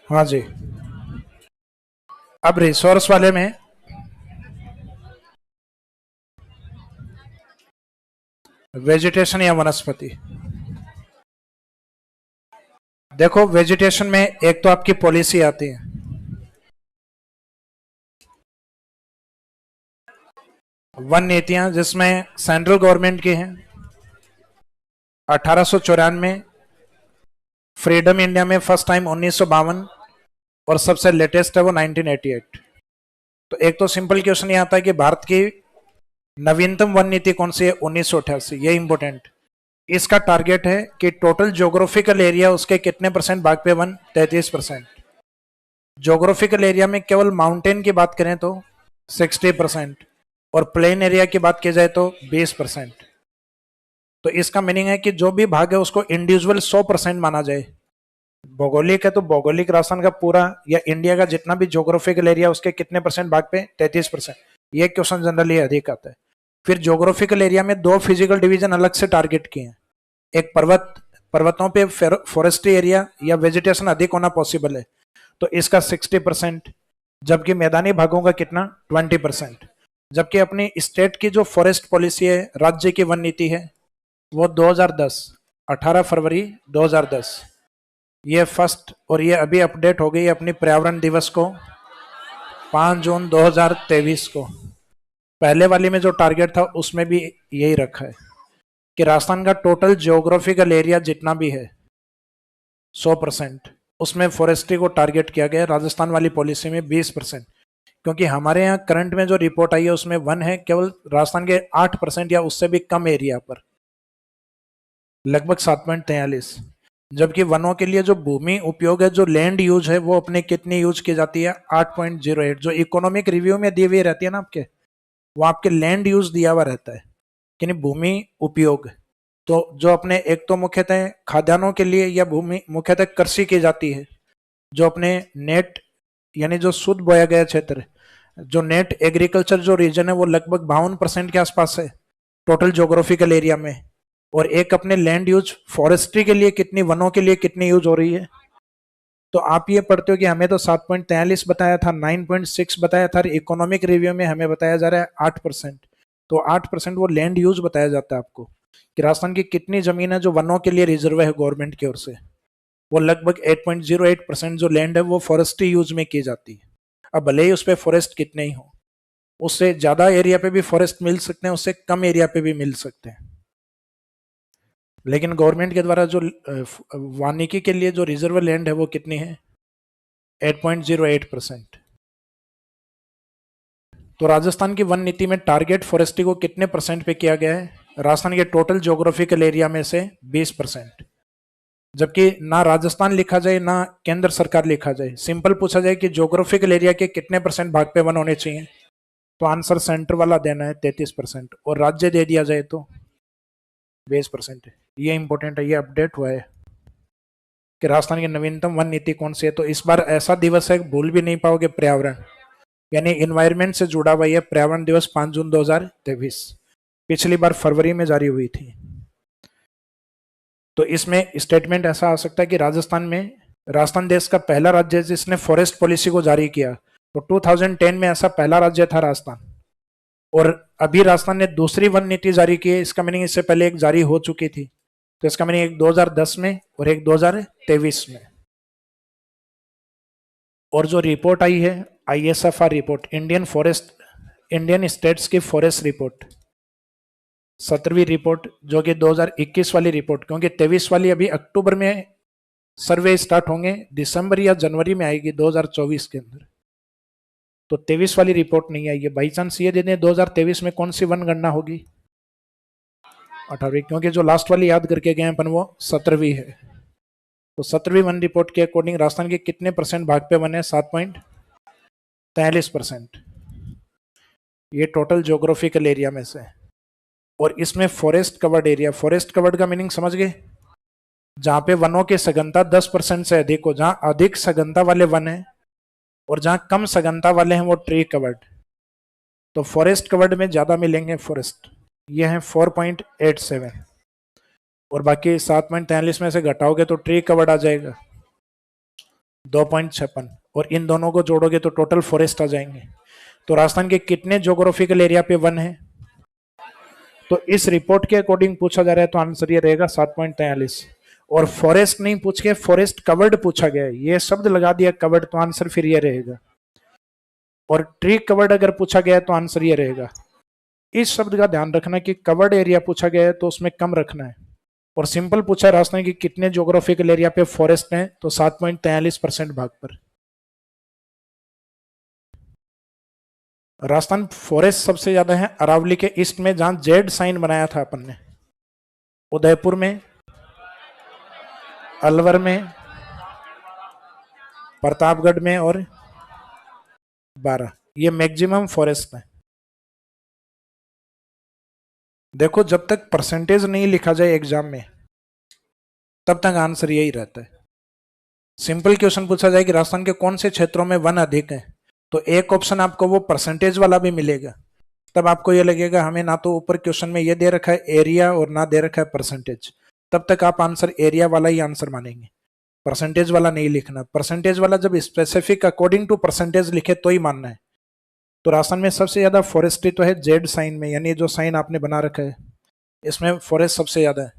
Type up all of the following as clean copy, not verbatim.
हाँ जी। अब रिसोर्स वाले में वेजिटेशन या वनस्पति, देखो वेजिटेशन में एक तो आपकी पॉलिसी आती है, वन नीतियां जिसमें सेंट्रल गवर्नमेंट की हैं 1894, फ्रीडम इंडिया में फर्स्ट टाइम 1952, और सबसे लेटेस्ट है वो 1988। तो एक तो सिंपल क्वेश्चन ये आता है कि भारत की नवीनतम वन नीति कौन सी है, 1988, ये इंपॉर्टेंट। इसका टारगेट है कि टोटल ज्योग्राफिकल एरिया उसके कितने परसेंट भाग पे वन, 33%। ज्योग्राफिकल एरिया में केवल माउंटेन की बात करें तो 60%, और प्लेन एरिया की बात की जाए तो 20%। तो इसका मीनिंग है कि जो भी भाग है उसको इंडिविजुअल 100% माना जाए। भौगोलिक है तो भौगोलिक राजस्थान का पूरा या इंडिया का जितना भी ज्योग्राफिकल एरिया उसके कितने परसेंट भाग पे, 33%। ये क्वेश्चन जनरली अधिक आता है। फिर ज्योग्राफिकल एरिया में दो फिजिकल डिवीजन अलग से टारगेट किए हैं। एक पर्वतों पे फॉरेस्ट्री एरिया या वेजिटेशन अधिक होना पॉसिबल है, तो इसका 60%। जबकि मैदानी भागों का कितना, 20%। जबकि अपनी स्टेट की जो फॉरेस्ट पॉलिसी है, राज्य की वन नीति है, वो 2010, 18 फरवरी 2010, ये फर्स्ट, और ये अभी अपडेट हो गई अपनी पर्यावरण दिवस को 5 जून 2023 को। पहले वाली में जो टारगेट था उसमें भी यही रखा है कि राजस्थान का टोटल ज्योग्राफिकल एरिया जितना भी है 100%, उसमें फॉरेस्ट्री को टारगेट किया गया। राजस्थान वाली पॉलिसी में 20%। क्योंकि हमारे यहाँ करंट में जो रिपोर्ट आई है उसमें वन है केवल राजस्थान के 8% या उससे भी कम एरिया पर, लगभग 7.43। जबकि वनों के लिए जो भूमि उपयोग है, जो लैंड यूज है, वो अपने कितनी यूज की जाती है, 8.08। जो इकोनॉमिक रिव्यू में दी हुई रहती है ना आपके, वो आपके लैंड यूज दिया हुआ रहता है, यानी भूमि उपयोग। तो जो अपने एक तो मुख्यतः खाद्यान्नों के लिए या भूमि मुख्यतः कृषि की जाती है, जो अपने नेट यानी जो शुद्ध बोया गया क्षेत्र, जो नेट एग्रीकल्चर जो रीजन है वो लगभग 52% के आसपास है टोटल ज्योग्राफिकल एरिया में। और एक अपने लैंड यूज फॉरेस्ट्री के लिए कितनी, वनों के लिए कितनी यूज हो रही है। तो आप ये पढ़ते हो कि हमें तो 7.43 बताया था, 9.6 बताया था, इकोनॉमिक रिव्यू में हमें बताया जा रहा है 8%। तो 8% वो लैंड यूज बताया जाता है आपको कि राजस्थान की कितनी जमीन है जो वनों के लिए रिजर्व है गवर्नमेंट की ओर से। वो लगभग 8.08% जो लैंड है वो फॉरेस्ट्री यूज में की जाती है। अब भले ही उस पर फॉरेस्ट कितने ही हो, उससे ज्यादा एरिया पे भी फॉरेस्ट मिल सकते हैं, उससे कम एरिया पे भी मिल सकते हैं, लेकिन गवर्नमेंट के द्वारा जो वानिकी के लिए जो रिजर्व लैंड है वो कितनी है, 8.08%। तो राजस्थान की वन नीति में टारगेट फॉरेस्ट्री को कितने परसेंट पे किया गया है, राजस्थान के टोटल ज्योग्राफिकल एरिया में से 20%। जबकि ना राजस्थान लिखा जाए ना केंद्र सरकार लिखा जाए, सिंपल पूछा जाए कि ज्योग्राफिकल एरिया के कितने परसेंट भाग पे वन होने चाहिए, तो आंसर सेंटर वाला देना है 33%, और राज्य दे दिया जाए तो 20%। ये इंपॉर्टेंट है, ये अपडेट हुआ है कि राजस्थान की नवीनतम वन नीति कौन सी है। तो इस बार ऐसा दिवस है भूल भी नहीं पाओगे, पर्यावरण यानी इन्वायरमेंट से जुड़ा हुआ यह पर्यावरण दिवस 5 जून 2023, पिछली बार फरवरी में जारी हुई थी। तो इसमें स्टेटमेंट ऐसा आ सकता है कि राजस्थान देश का पहला राज्य है जिसने फॉरेस्ट पॉलिसी को जारी किया। तो 2010 में ऐसा पहला राज्य था राजस्थान, और अभी राजस्थान ने दूसरी वन नीति जारी की है। इसका मीनिंग इससे पहले एक जारी हो चुकी थी, तो इसका मीनिंग एक 2010 में और एक 2023 में। और जो रिपोर्ट आई है ISFR रिपोर्ट, इंडियन स्टेट्स की फॉरेस्ट रिपोर्ट, 17वीं रिपोर्ट, जो कि 2021 वाली रिपोर्ट, क्योंकि 23 वाली अभी अक्टूबर में सर्वे स्टार्ट होंगे, दिसंबर या जनवरी में आएगी 2024 के अंदर। तो 23 वाली रिपोर्ट नहीं आई है। बाई चांस ये दे दें 2023 में कौन सी वन गणना होगी, 18वीं, क्योंकि जो लास्ट वाली याद करके गए अपन वो 17वीं है। तो 17वीं वन रिपोर्ट के अकॉर्डिंग राजस्थान के कितने परसेंट भाग पे वन है, 7.43%। ये टोटल ज्योग्राफिकल एरिया में से। और इसमें फॉरेस्ट कवर्ड का मीनिंग समझ गए, जहां पे वनों की सघनता 10% से अधिक हो, जहां अधिक सघनता वाले वन है और जहां कम सघनता वाले हैं वो ट्री कवर्ड। तो फॉरेस्ट कवर्ड में ज्यादा मिलेंगे फॉरेस्ट, ये है 4.87, और बाकी 7.43 में से घटाओगे तो ट्री कवर्ड आ जाएगा। 2.56, और इन दोनों को जोड़ोगे तो टोटल फॉरेस्ट आ जाएंगे। तो राजस्थान के कितने ज्योग्राफिकल एरिया पे वन है? तो इस रिपोर्ट के अकॉर्डिंग पूछा जा रहा है तो आंसर ये रहेगा 7.43। और फॉरेस्ट नहीं पूछ के फॉरेस्ट कवर्ड पूछा गया है, ये शब्द लगा दिया कवर्ड, तो आंसर फिर ये रहेगा। और ट्री कवर्ड अगर पूछा गया है तो आंसर ये रहेगा। इस शब्द का ध्यान रखना कि कवर्ड एरिया पूछा गया है तो उसमें कम रखना है। और सिंपल पूछा राजस्थान की कितने ज्योग्राफिकल एरिया पे फॉरेस्ट है, तो 7.43% भाग पर। राजस्थान फॉरेस्ट सबसे ज्यादा है अरावली के ईस्ट में, जहां जेड साइन बनाया था अपन ने, उदयपुर में, अलवर में, प्रतापगढ़ में और 12, ये मैक्सिमम फॉरेस्ट है। देखो जब तक परसेंटेज नहीं लिखा जाए एग्जाम में तब तक आंसर यही रहता है। सिंपल क्वेश्चन पूछा जाए कि राजस्थान के कौन से क्षेत्रों में वन अधिक है, तो एक ऑप्शन आपको वो परसेंटेज वाला भी मिलेगा, तब आपको ये लगेगा हमें ना तो ऊपर क्वेश्चन में ये दे रखा है एरिया और ना दे रखा है परसेंटेज, तब तक आप आंसर एरिया वाला ही आंसर मानेंगे, परसेंटेज वाला नहीं लिखना। परसेंटेज वाला जब स्पेसिफिक अकॉर्डिंग टू परसेंटेज लिखे तो ही मानना है। तो राजस्थान में सबसे ज्यादा फॉरेस्ट्री तो है जेड साइन में, यानी जो साइन आपने बना रखा है इसमें फॉरेस्ट सबसे ज्यादा है।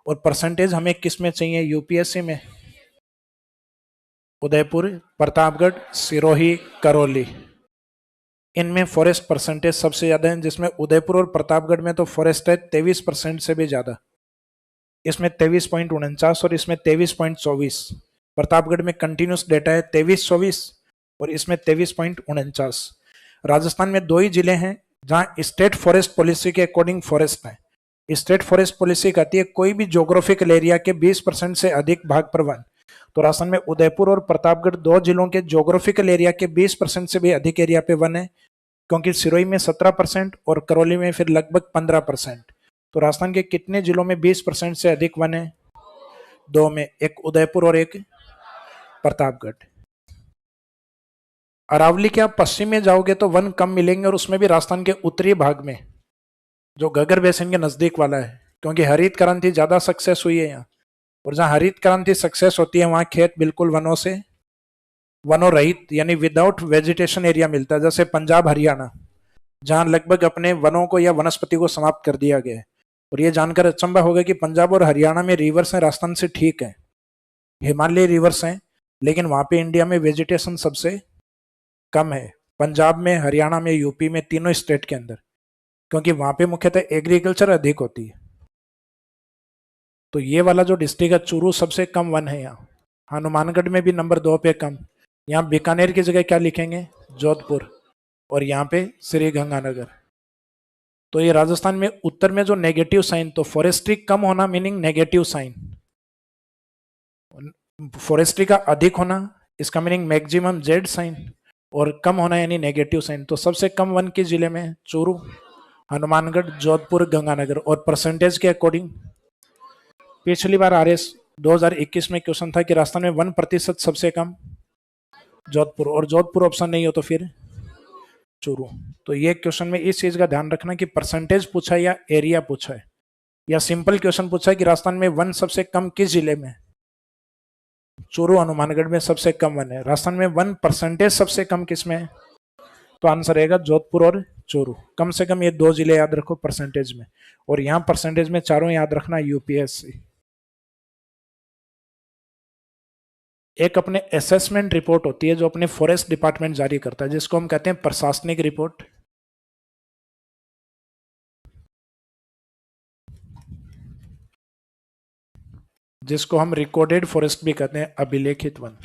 और परसेंटेज हमें किस में चाहिए? यूपीएससी में, उदयपुर, प्रतापगढ़, सिरोही, करौली, इनमें फॉरेस्ट परसेंटेज सबसे ज्यादा है, जिसमें उदयपुर और प्रतापगढ़ में तो फॉरेस्ट है 23% से भी ज्यादा, इसमें 23.49 और इसमें 23.24। प्रतापगढ़ में कंटिन्यूस डेटा है 23-24 और इसमें 23.49। राजस्थान में दो ही जिले हैं जहां स्टेट फॉरेस्ट पॉलिसी के अकॉर्डिंग फॉरेस्ट है। स्टेट फॉरेस्ट पॉलिसी कहती है कोई भी ज्योग्राफिकल एरिया के 20% से अधिक भाग पर वन। तो राजस्थान में उदयपुर और प्रतापगढ़ दो जिलों के ज्योग्राफिकल एरिया के 20% से भी अधिक एरिया पे वन है, क्योंकि सिरोही में 17% और करौली में फिर लगभग 15%। तो राजस्थान के कितने जिलों में 20% से अधिक वन है? दो में, एक उदयपुर और एक प्रतापगढ़। अरावली के आप पश्चिम में जाओगे तो वन कम मिलेंगे, और उसमें भी राजस्थान के उत्तरी भाग में जो घग्गर बेसिन के नजदीक वाला है, क्योंकि हरित क्रांति ज्यादा सक्सेस हुई है यहाँ। और जहां हरित क्रांति सक्सेस होती है वहां खेत बिल्कुल वनों रहित यानी विदाउट वेजिटेशन एरिया मिलता है, जैसे पंजाब हरियाणा, जहां लगभग अपने वनों को या वनस्पति को समाप्त कर दिया गया है। और ये जानकर अचंभा होगा कि पंजाब और हरियाणा में रिवर्स हैं, राजस्थान से ठीक है, हिमालय रिवर्स हैं, लेकिन वहां पे इंडिया में वेजिटेशन सबसे कम है, पंजाब में, हरियाणा में, यूपी में, तीनों स्टेट के अंदर, क्योंकि वहां पे मुख्यतः एग्रीकल्चर अधिक होती है। तो ये वाला जो डिस्ट्रिक्ट है चूरू, सबसे कम वन है यहाँ। हनुमानगढ़ में भी नंबर 2 पे कम। यहाँ बीकानेर की जगह क्या लिखेंगे? जोधपुर। और यहाँ पे श्री गंगानगर। तो ये राजस्थान में उत्तर में जो नेगेटिव साइन, तो फॉरेस्ट्री कम होना मीनिंग नेगेटिव साइन, फॉरेस्ट्री का अधिक होना इसका मीनिंग मैक्सिमम जेड साइन, और कम होना यानी नेगेटिव साइन। तो सबसे कम वन के जिले में चूरू, हनुमानगढ़, जोधपुर, गंगानगर। और परसेंटेज के अकॉर्डिंग पिछली बार आरएस 2021 में क्वेश्चन था कि राजस्थान में 1% सबसे कम जोधपुर, और जोधपुर ऑप्शन नहीं हो तो फिर चूरू। तो ये क्वेश्चन में इस चीज का ध्यान रखना कि परसेंटेज पूछा है या एरिया पूछा है, या सिंपल क्वेश्चन पूछा है कि राजस्थान में वन सबसे कम किस जिले में? चूरू, हनुमानगढ़ में सबसे कम वन है। राजस्थान में 1% सबसे कम किस में है? तो आंसर रहेगा जोधपुर और चूरू। कम से कम ये दो जिले याद रखो परसेंटेज में, और यहाँ परसेंटेज में चारों याद रखना यूपीएससी। एक अपने असेसमेंट रिपोर्ट होती है जो अपने फॉरेस्ट डिपार्टमेंट जारी करता है, जिसको हम कहते हैं प्रशासनिक रिपोर्ट। जिसको हम रिकॉर्डेड फॉरेस्ट भी कहते हैं, अभिलेखित वन।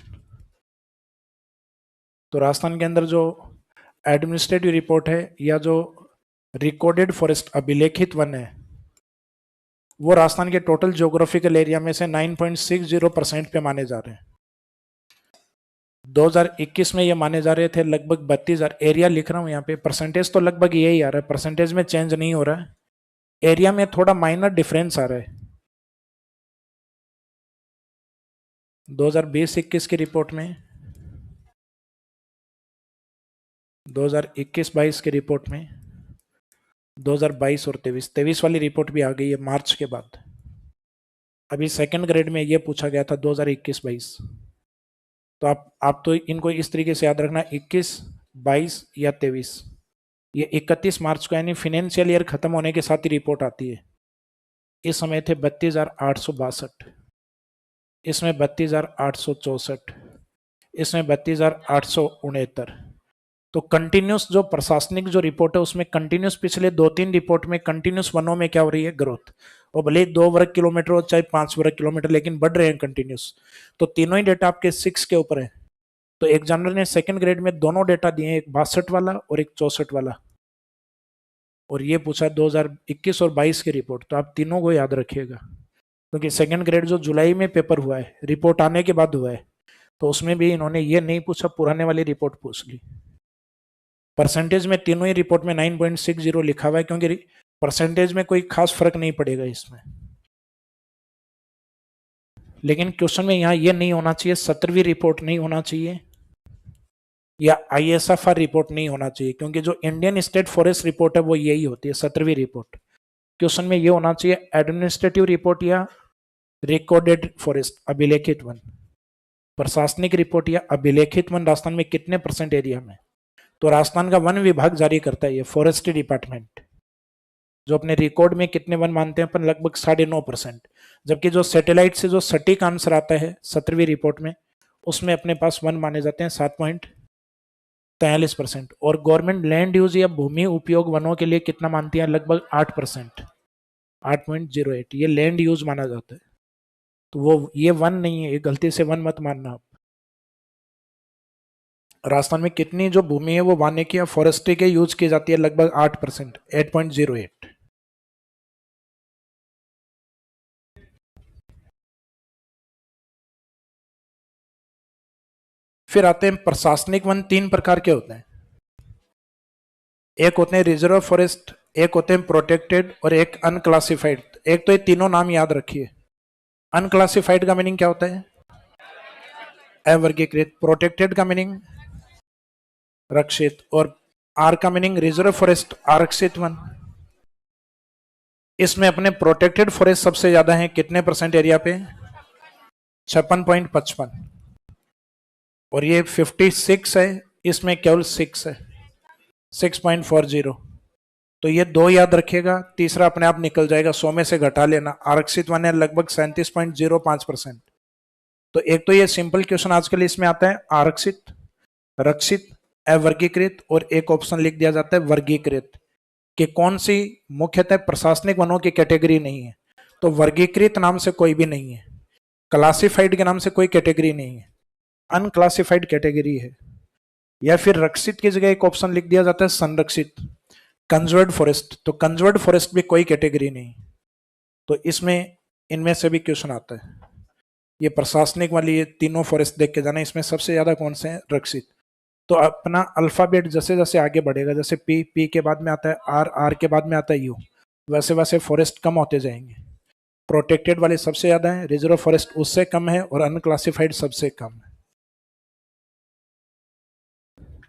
तो राजस्थान के अंदर जो एडमिनिस्ट्रेटिव रिपोर्ट है या जो रिकॉर्डेड फॉरेस्ट अभिलेखित वन है, वो राजस्थान के टोटल ज्योग्राफिकल एरिया में से 9.60% पे माने जा रहे हैं। 2021 में ये माने जा रहे थे लगभग 32,000। एरिया लिख रहा हूं यहाँ पे, परसेंटेज तो लगभग यही आ रहा है, परसेंटेज में चेंज नहीं हो रहा है, एरिया में थोड़ा माइनर डिफरेंस आ रहा है। 2020-21 की रिपोर्ट में, 2021-22 की रिपोर्ट में, 2022 और 23 वाली रिपोर्ट भी आ गई है मार्च के बाद। अभी सेकंड ग्रेड में ये पूछा गया था 2021-22। तो आप तो इनको इस तरीके से याद रखना, 21, 22 या 23। ये 31 मार्च को यानी फिनेंशियल ईयर खत्म होने के साथ ही रिपोर्ट आती है। इस समय थे 32,862, इसमें 32,864, इसमें 32,869। तो कंटिन्यूस जो प्रशासनिक जो रिपोर्ट है उसमें कंटिन्यूस पिछले 2-3 रिपोर्ट में कंटिन्यूस वनों में क्या हो रही है, ग्रोथ। और भले ही 2 वर्ग किलोमीटर हो चाहे 5 वर्ग किलोमीटर, लेकिन बढ़ रहे हैं कंटिन्यूस। तो तीनों ही डेटा आपके 6 के ऊपर है। तो एग्जामिनर ने सेकंड ग्रेड में दोनों डेटा दिए, एक 62 वाला और एक 64 वाला। और ये पूछा 2021 और 22 की रिपोर्ट, तो आप तीनों को याद रखिएगा, क्योंकि सेकंड ग्रेड जो जुलाई में पेपर हुआ है, रिपोर्ट आने के बाद हुआ है, तो उसमें भी इन्होंने ये नहीं पूछा, पुराने वाली रिपोर्ट पूछ ली। परसेंटेज में तीनों ही रिपोर्ट में 9.60 लिखा हुआ है, क्योंकि परसेंटेज में कोई खास फर्क नहीं पड़ेगा इसमें। लेकिन क्वेश्चन में यहाँ ये नहीं होना चाहिए, 17वीं रिपोर्ट नहीं होना चाहिए या ISFR रिपोर्ट नहीं होना चाहिए, क्योंकि जो इंडियन स्टेट फॉरेस्ट रिपोर्ट है वो यही होती है 17वीं रिपोर्ट। क्वेश्चन में ये होना चाहिए एडमिनिस्ट्रेटिव रिपोर्ट या रिकॉर्डेड फॉरेस्ट, अभिलेखित वन। प्रशासनिक रिपोर्ट या अभिलेखित वन राजस्थान में कितने % एरिया में। तो राजस्थान का वन विभाग जारी करता है ये फॉरेस्ट्री डिपार्टमेंट, जो अपने रिकॉर्ड में कितने वन मानते हैं अपन, लगभग 9.5%। जबकि जो सैटेलाइट से जो सटीक आंसर आता है 17वीं रिपोर्ट में, उसमें अपने पास वन माने जाते हैं 7.43%। और गवर्नमेंट लैंड यूज या भूमि उपयोग वनों के लिए कितना मानती है, लगभग 8%, 8.08 ये लैंड यूज माना जाता है। तो वो ये वन नहीं है, ये गलती से वन मत मानना आप। राजस्थान में कितनी जो भूमि है वो वानिकी या फॉरेस्ट्री के यूज की जाती है, लगभग 8%, 8.08। फिर आते हैं प्रशासनिक वन। 3 प्रकार के होते हैं, एक होते हैं रिजर्व फॉरेस्ट, एक होते हैं प्रोटेक्टेड और एक अनक्लासिफाइड। एक तो ये तीनों नाम याद रखिए। अनक्लासिफाइड का मीनिंग क्या होता है, अवर्गीकृत। प्रोटेक्टेड का मीनिंग रक्षित, और आर का मीनिंग रिजर्व फॉरेस्ट, आरक्षित वन। इसमें अपने प्रोटेक्टेड फॉरेस्ट सबसे ज्यादा है, कितने % एरिया पे, 56.55। और ये 56 है, इसमें केवल 6 है, 6.40। तो ये 2 याद रखिएगा, तीसरा अपने आप निकल जाएगा, 100 में से घटा लेना। आरक्षित वन है लगभग 37.05%। तो एक तो ये सिंपल क्वेश्चन आजकल इसमें आता है, आरक्षित, रक्षित, अवर्गीकृत, और एक ऑप्शन लिख दिया जाता है वर्गीकृत, कि कौन सी मुख्यतः प्रशासनिक वनों की कैटेगरी नहीं है। तो वर्गीकृत नाम से कोई भी नहीं है, क्लासिफाइड के नाम से कोई कैटेगरी नहीं है, अनक्लासिफाइड कैटेगरी है। या फिर रक्षित की जगह एक ऑप्शन लिख दिया जाता है संरक्षित, कंजर्व्ड फॉरेस्ट। तो कंजर्व्ड फॉरेस्ट भी कोई कैटेगरी नहीं। तो इसमें इनमें से भी क्वेश्चन आता है। ये प्रशासनिक वाली ये तीनों फॉरेस्ट देख के जाना, इसमें सबसे ज्यादा कौन से हैं, रक्षित। तो अपना अल्फाबेट जैसे जैसे आगे बढ़ेगा, जैसे पी के बाद में आता है आर के बाद में आता है यू, वैसे वैसे फॉरेस्ट कम होते जाएंगे। प्रोटेक्टेड वाले सबसे ज्यादा है, रिजर्व फॉरेस्ट उससे कम है, और अनक्लासिफाइड सबसे कम है।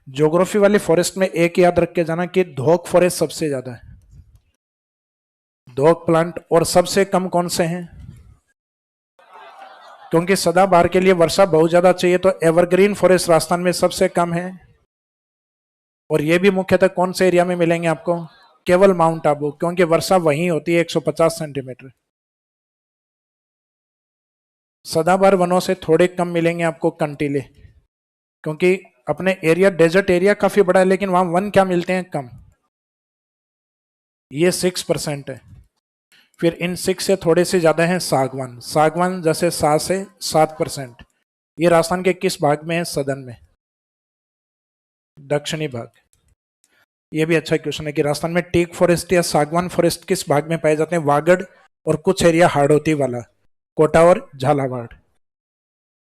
ज्योग्राफी वाले फॉरेस्ट में एक याद रख के जाना कि धोक फॉरेस्ट सबसे ज्यादा है, धोक प्लांट। और सबसे कम कौन से हैं, क्योंकि सदाबहार के लिए वर्षा बहुत ज्यादा चाहिए, तो एवरग्रीन फॉरेस्ट राजस्थान में सबसे कम है। और ये भी मुख्यतः कौन से एरिया में मिलेंगे आपको, केवल माउंट आबू, क्योंकि वर्षा वहीं होती है 150 सेंटीमीटर। सदाबहार वनों से थोड़े कम मिलेंगे आपको कंटीले, क्योंकि अपने एरिया डेजर्ट एरिया काफी बड़ा है, लेकिन वहां वन क्या मिलते हैं, कम। ये 6% है। फिर इन 6 से थोड़े से ज्यादा हैं सागवान, सागवान जैसे 7 से 7%। ये राजस्थान के किस भाग में है, सदन में, दक्षिणी भाग। ये भी अच्छा क्वेश्चन है कि राजस्थान में टीक फॉरेस्ट या सागवान फॉरेस्ट किस भाग में पाए जाते हैं, वागड़ और कुछ एरिया हाड़ौती वाला, कोटा और झालावाड़।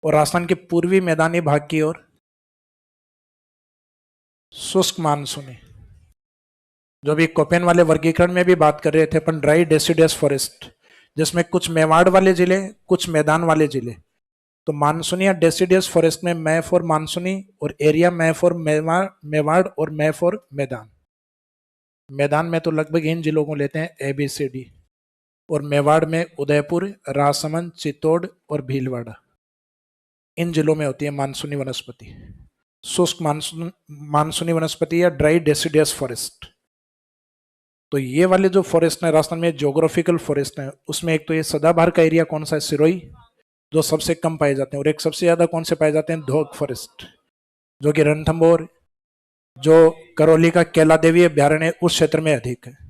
और राजस्थान के पूर्वी मैदानी भाग की ओर शुष्क मानसूनी, जो भी कोपेन वाले वर्गीकरण में भी बात कर रहे थे अपन, ड्राई डेसिडियस फॉरेस्ट, जिसमें कुछ मेवाड़ वाले जिले, कुछ मैदान वाले जिले। तो मानसूनी या डेसिडियस फॉरेस्ट में मै फॉर मानसूनी, और एरिया मै फॉर मेवाड़ और मै फॉर मैदान। मैदान में तो लगभग इन जिलों को लेते हैं ABCD, और मेवाड़ में उदयपुर, राजसमंद, चित्तौड़ और भीलवाड़ा। इन जिलों में होती है मानसूनी वनस्पति, शुष्क मानसूनी वनस्पति या ड्राई डेसिडियस फॉरेस्ट। तो ये वाले जो फॉरेस्ट है राजस्थान में ज्योग्राफिकल फॉरेस्ट है, उसमें एक तो ये सदाबहार का एरिया कौन सा है, सिरोही, जो सबसे कम पाए जाते हैं, और एक सबसे ज्यादा कौन से पाए जाते हैं, धोक फॉरेस्ट, जो कि रणथंभौर, जो करौली का कैला देवी अभ्यारण्य उस क्षेत्र में अधिक है।